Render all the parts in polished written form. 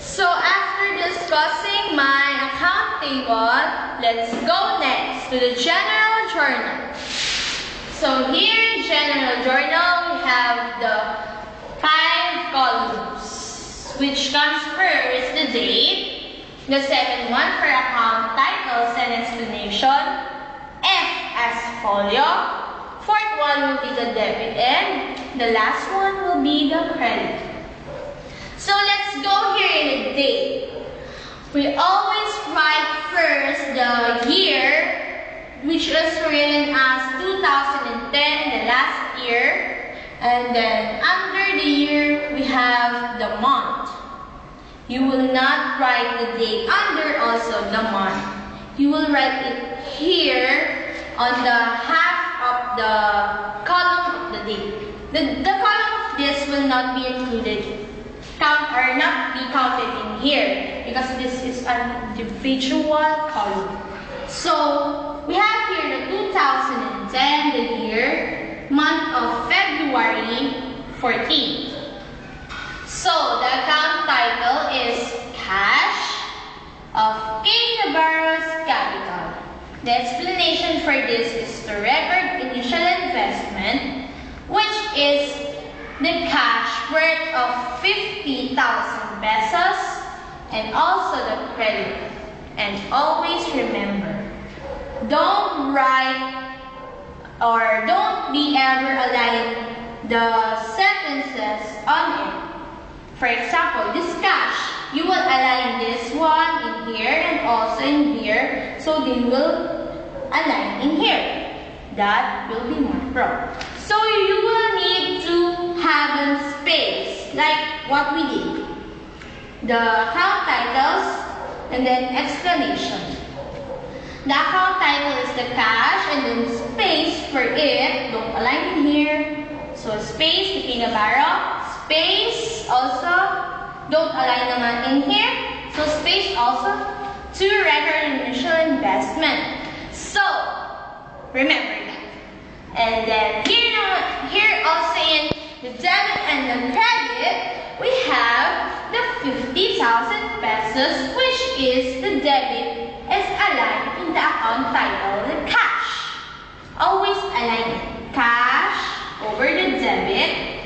So after discussing my account table, let's go next to the general journal. So here in general journal, we have the 5 columns, which comes first the date, the second one for account titles and explanation, F as folio, fourth one will be the debit, and the last one will be the credit. So let's go here in the date. We always write first the year, which is written as 2010, the last year. And then under the year, we have the month. You will not write the date under also the month. You will write it here on the half of the column of the date. The column of this will not be included. Or not be counted in here because this is an individual column. So we have here the 2010, the year, month of February 14th. So the account title is Cash of K. Navarro's Capital. The explanation for this is to record initial investment, which is the cash worth of 50,000 pesos and also the credit. And always remember, don't write or don't be ever align the sentences on it. For example, this cash, you will align this one in here and also in here, so they will align in here. That will be more wrong. So you will need to have a space, like what we did. The account titles and then explanation. The account title is the cash and then space for it. Don't align in here. So space, the K. Navarro. Space also. Don't align naman in here. So space also to record initial investment. So remember that. And then here also in the debit and the credit, we have the 50,000 pesos, which is the debit, is aligned in the account title, the cash. Always align it. Cash over the debit,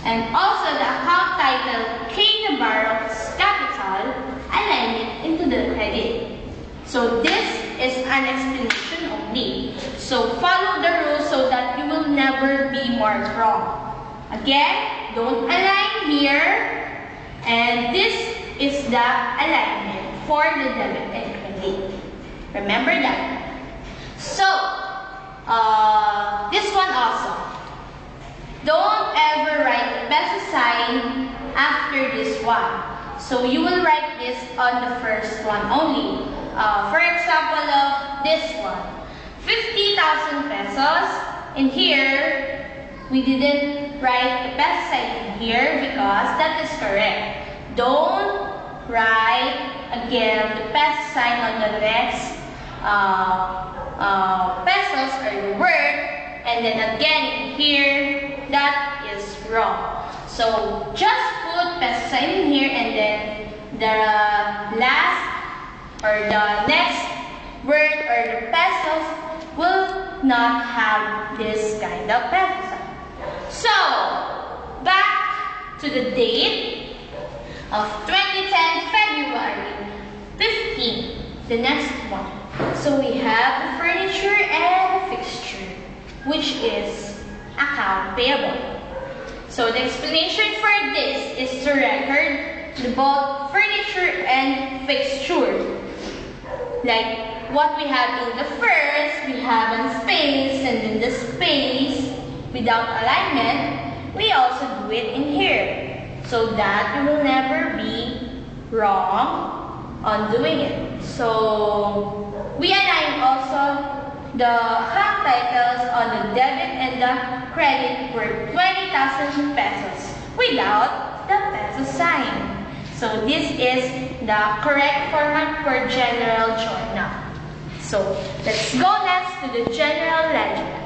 and also the account title, K. Navarro's Capital, align it into the credit. So this is an explanation only. So follow the rules so that you will never be marked wrong. Again, don't align here. And this is the alignment for the debit and credit. Remember that. So, this one also. Don't ever write the peso sign after this one. So you will write this on the first one only. For example of this one, 50,000 pesos. In here, we didn't write the peso sign in here because that is correct. Don't write again the peso sign on the next pesos or the word, and then again in here, that is wrong. So just put peso sign in here, and then the last or the next word or the pesos will not have this kind of peso sign. So back to the date of 2010 February 15, the next one. So we have the furniture and the fixture, which is account payable. So the explanation for this is to record the both furniture and fixture. Like what we have in the first, we have a space, and then the space without alignment, we also do it in here. So that you will never be wrong on doing it. So we align also the account titles on the debit and the credit for 20,000 pesos without the peso sign. So this is the correct format for general journal. So let's go next to the general ledger.